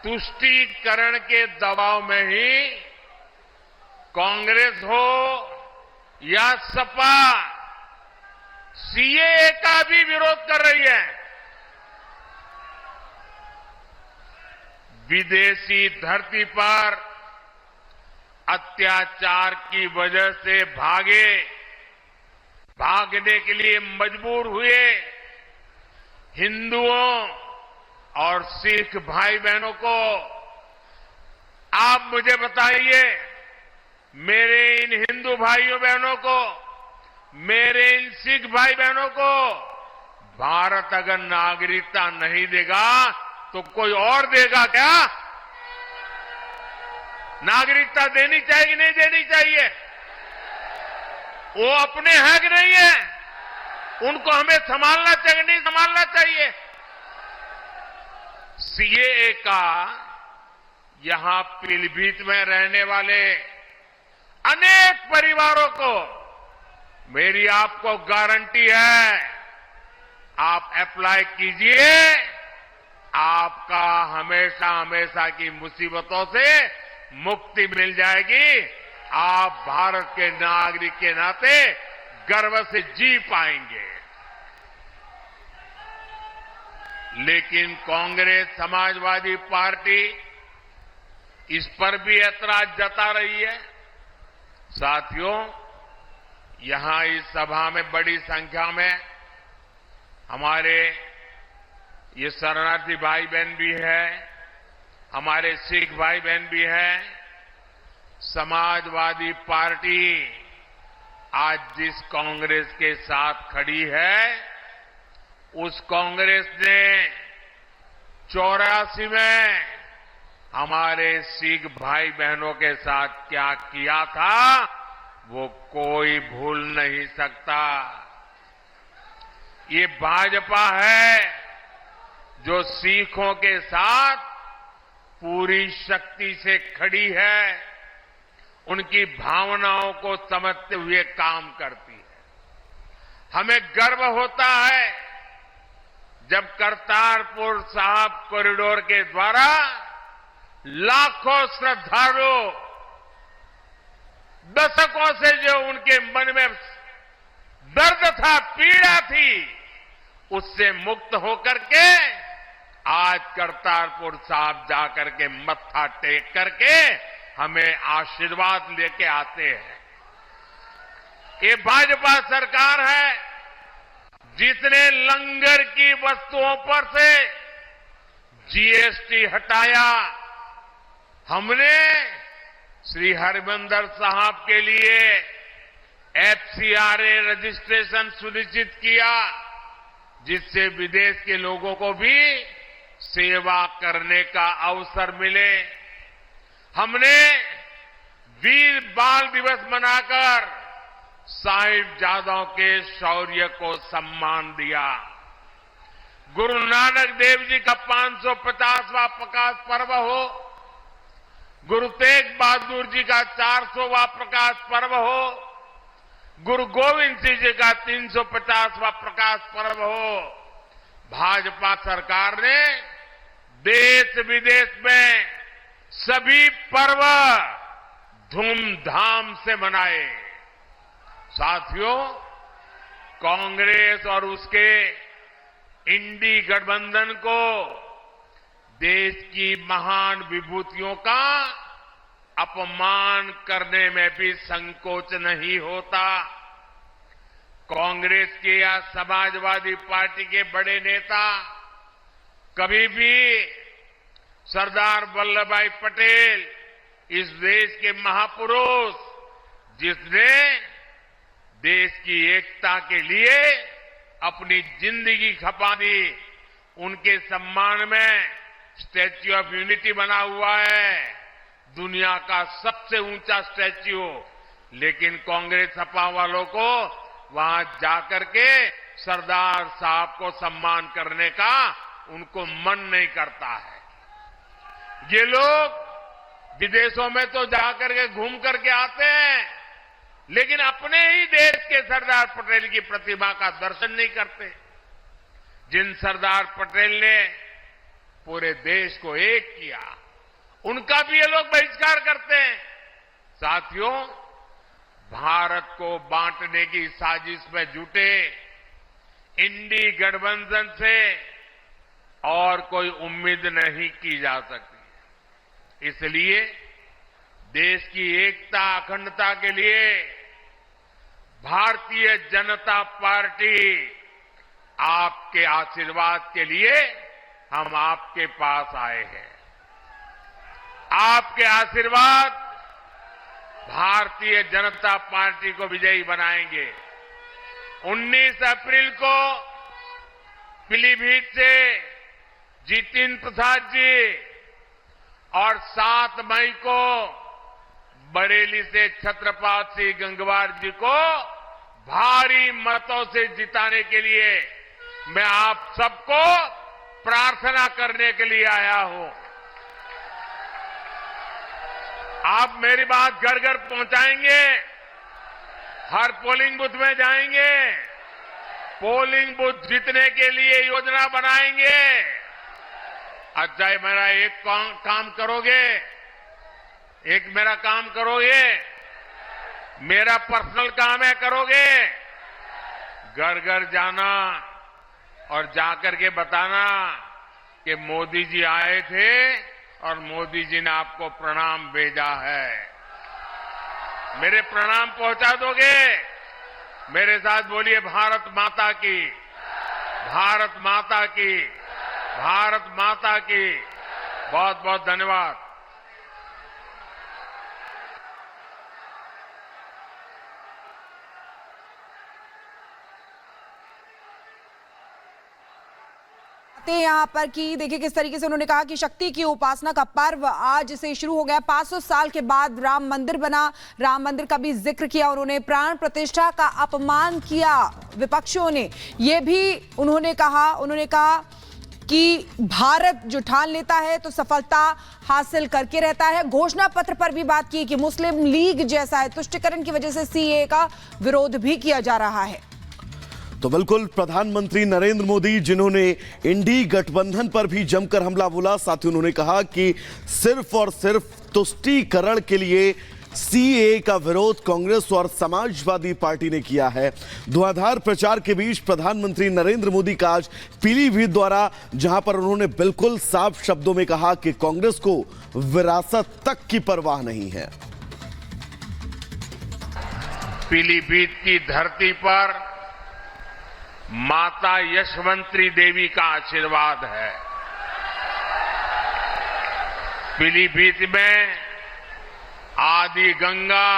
तुष्टीकरण के दबाव में ही कांग्रेस हो या सपा सीएए का भी विरोध कर रही है। विदेशी धरती पर अत्याचार की वजह से भागने के लिए मजबूर हुए हिंदुओं और सिख भाई बहनों को आप मुझे बताइए, मेरे इन हिंदू भाइयों बहनों को, मेरे इन सिख भाई बहनों को भारत अगर नागरिकता नहीं देगा तो कोई और देगा क्या? नागरिकता देनी चाहिए कि नहीं देनी चाहिए? वो अपने हक नहीं है, उनको हमें संभालना चाहिए नहीं संभालना चाहिए? सीएए का यहां पीलीभीत में रहने वाले अनेक परिवारों को मेरी आपको गारंटी है, आप अप्लाई कीजिए, आपका हमेशा हमेशा की मुसीबतों से मुक्ति मिल जाएगी। आप भारत के नागरिक के नाते गर्व से जी पाएंगे। लेकिन कांग्रेस समाजवादी पार्टी इस पर भी ऐतराज जता रही है। साथियों, यहां इस सभा में बड़ी संख्या में हमारे ये शरणार्थी भाई बहन भी है, हमारे सिख भाई बहन भी हैं। समाजवादी पार्टी आज जिस कांग्रेस के साथ खड़ी है, उस कांग्रेस ने 84 में हमारे सिख भाई बहनों के साथ क्या किया था वो कोई भूल नहीं सकता। ये भाजपा है जो सिखों के साथ पूरी शक्ति से खड़ी है, उनकी भावनाओं को समझते हुए काम करती है। हमें गर्व होता है जब करतारपुर साहिब कॉरिडोर के द्वारा लाखों श्रद्धालु दशकों से जो उनके मन में दर्द था, पीड़ा थी, उससे मुक्त होकर के आज करतारपुर साहिब जाकर के मत्था टेक करके हमें आशीर्वाद लेके आते हैं। ये भाजपा सरकार है जिसने लंगर की वस्तुओं पर से जीएसटी हटाया। हमने श्री हरिमंदिर साहिब के लिए एफसीआरए रजिस्ट्रेशन सुनिश्चित किया, जिससे विदेश के लोगों को भी सेवा करने का अवसर मिले। हमने वीर बाल दिवस मनाकर साहिबजादों के शौर्य को सम्मान दिया। गुरु नानक देव जी का 550वां प्रकाश पर्व हो, गुरु तेग बहादुर जी का 400वां प्रकाश पर्व हो, गुरु गोविंद सिंह जी का 350वां प्रकाश पर्व हो, भाजपा सरकार ने देश विदेश में सभी पर्व धूमधाम से मनाए। साथियों, कांग्रेस और उसके इंडी गठबंधन को देश की महान विभूतियों का अपमान करने में भी संकोच नहीं होता। कांग्रेस के या समाजवादी पार्टी के बड़े नेता कभी भी सरदार वल्लभ भाई पटेल, इस देश के महापुरुष जिसने देश की एकता के लिए अपनी जिंदगी खपा दी, उनके सम्मान में स्टैच्यू ऑफ यूनिटी बना हुआ है, दुनिया का सबसे ऊंचा स्टैच्यू। लेकिन कांग्रेस सपा वालों को वहां जाकर के सरदार साहब को सम्मान करने का उनको मन नहीं करता है। ये लोग विदेशों में तो जाकर के घूम करके आते हैं, लेकिन अपने ही देश के सरदार पटेल की प्रतिमा का दर्शन नहीं करते। जिन सरदार पटेल ने पूरे देश को एक किया, उनका भी ये लोग बहिष्कार करते हैं। साथियों, भारत को बांटने की साजिश में जुटे इंडी गठबंधन से और कोई उम्मीद नहीं की जा सकती। इसलिए देश की एकता अखंडता के लिए भारतीय जनता पार्टी आपके आशीर्वाद के लिए हम आपके पास आए हैं। आपके आशीर्वाद भारतीय जनता पार्टी को विजयी बनाएंगे। 19 अप्रैल को पीलीभीत से जितिन प्रसाद जी और 7 मई को बरेली से छत्रपति सिंह गंगवार जी को भारी मतों से जिताने के लिए मैं आप सबको प्रार्थना करने के लिए आया हूं। आप मेरी बात घर घर पहुंचाएंगे, हर पोलिंग बूथ में जाएंगे, पोलिंग बूथ जीतने के लिए योजना बनाएंगे। अच्छा, मेरा एक काम करोगे, एक मेरा काम करोगे, मेरा पर्सनल काम है, करोगे? घर घर जाना और जाकर के बताना कि मोदी जी आए थे और मोदी जी ने आपको प्रणाम भेजा है। मेरे प्रणाम पहुंचा दोगे? मेरे साथ बोलिए, भारत माता की, भारत माता की, भारत माता की। बहुत बहुत धन्यवाद। यहाँ पर कि देखिए किस तरीके से उन्होंने कहा कि शक्ति की उपासना का पर्व आज से शुरू हो गया। 500 साल के बाद राम मंदिर बना, राम मंदिर का भी जिक्र किया। उन्होंने प्राण प्रतिष्ठा का अपमान किया विपक्षियों ने, ये भी उन्होंने कहा कि भारत जो ठान लेता है तो सफलता हासिल करके रहता है। घोषणा पत्र पर भी बात की कि मुस्लिम लीग जैसा है, तुष्टिकरण की वजह से सीएए का विरोध भी किया जा रहा है। तो बिल्कुल प्रधानमंत्री नरेंद्र मोदी, जिन्होंने इंडी गठबंधन पर भी जमकर हमला बोला, साथ ही उन्होंने कहा कि सिर्फ और सिर्फ तुष्टीकरण के लिए सीएए का विरोध कांग्रेस और समाजवादी पार्टी ने किया है। धुआंधार प्रचार के बीच प्रधानमंत्री नरेंद्र मोदी का आज पीलीभीत द्वारा, जहां पर उन्होंने बिल्कुल साफ शब्दों में कहा कि कांग्रेस को विरासत तक की परवाह नहीं है। पीलीभीत की धरती पर माता यशवंती देवी का आशीर्वाद है। पीलीभीत में आदि गंगा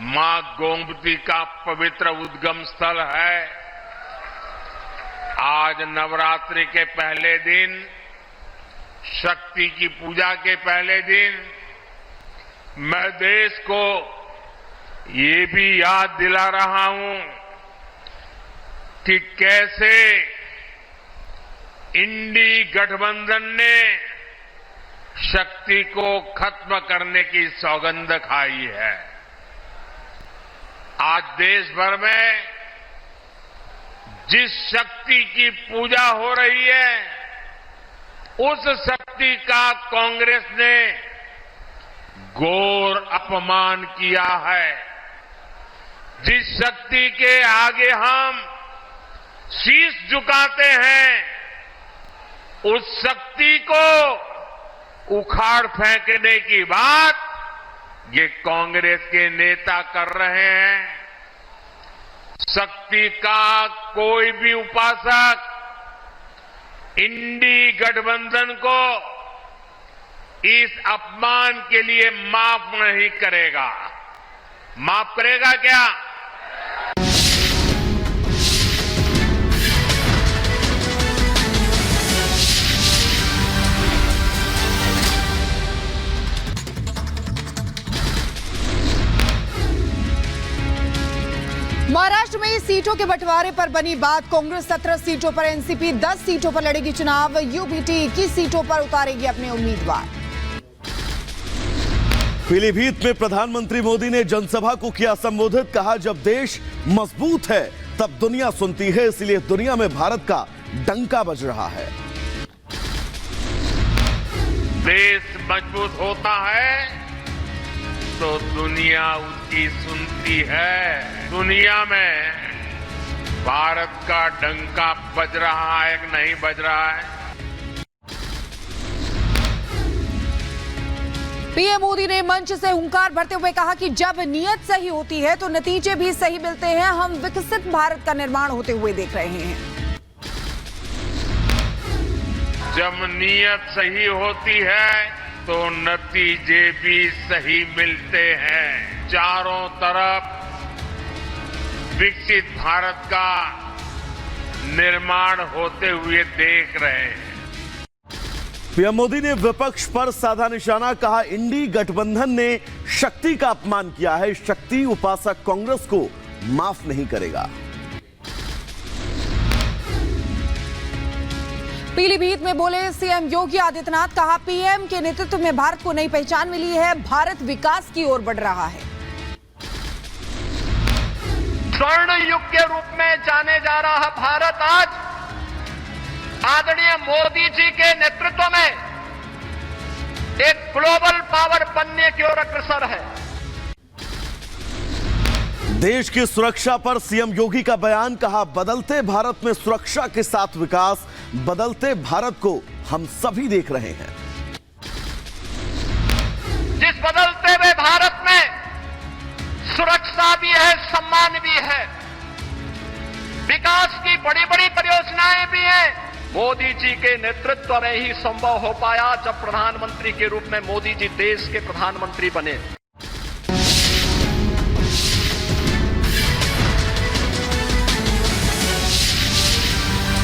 मां गोमती का पवित्र उद्गम स्थल है। आज नवरात्रि के पहले दिन, शक्ति की पूजा के पहले दिन, मैं देश को ये भी याद दिला रहा हूं कि कैसे इंडी गठबंधन ने शक्ति को खत्म करने की सौगंध खाई है। आज देश भर में जिस शक्ति की पूजा हो रही है, उस शक्ति का कांग्रेस ने घोर अपमान किया है। जिस शक्ति के आगे हम शीश झुकाते हैं, उस शक्ति को उखाड़ फेंकने की बात ये कांग्रेस के नेता कर रहे हैं। शक्ति का कोई भी उपासक इंडी गठबंधन को इस अपमान के लिए माफ नहीं करेगा। माफ करेगा क्या? महाराष्ट्र में सीटों के बंटवारे पर बनी बात। कांग्रेस 17 सीटों पर, एनसीपी 10 सीटों पर लड़ेगी चुनाव। यूपीटी 21 सीटों पर उतारेगी अपने उम्मीदवार। पीलीभीत में प्रधानमंत्री मोदी ने जनसभा को किया संबोधित। कहा, जब देश मजबूत है तब दुनिया सुनती है, इसलिए दुनिया में भारत का डंका बज रहा है। देश मजबूत होता है तो दुनिया उसकी सुनती है। दुनिया में भारत का डंका बज रहा है कि नहीं बज रहा है? पीएम मोदी ने मंच से हुंकार भरते हुए कहा कि जब नीयत सही होती है तो नतीजे भी सही मिलते हैं। हम विकसित भारत का निर्माण होते हुए देख रहे हैं। जब नीयत सही होती है तो नतीजे भी सही मिलते हैं। चारों तरफ विकसित भारत का निर्माण होते हुए देख रहे हैं। पीएम मोदी ने विपक्ष पर साधा निशाना, कहा इंडी गठबंधन ने शक्ति का अपमान किया है। शक्ति उपासक कांग्रेस को माफ नहीं करेगा। पीलीभीत में बोले सीएम योगी आदित्यनाथ, कहा पीएम के नेतृत्व में भारत को नई पहचान मिली है। भारत विकास की ओर बढ़ रहा है। स्वर्ण युग के रूप में जाने जा रहा भारत आज आदरणीय मोदी जी के नेतृत्व में एक ग्लोबल पावर बनने की ओर अग्रसर है। देश की सुरक्षा पर सीएम योगी का बयान, कहा बदलते भारत में सुरक्षा के साथ विकास। बदलते भारत को हम सभी देख रहे हैं। जिस बदलते हुए भारत में सुरक्षा भी है, सम्मान भी है, विकास की बड़ी बड़ी परियोजनाएं भी हैं। मोदी जी के नेतृत्व में ही संभव हो पाया जब प्रधानमंत्री के रूप में मोदी जी देश के प्रधानमंत्री बने।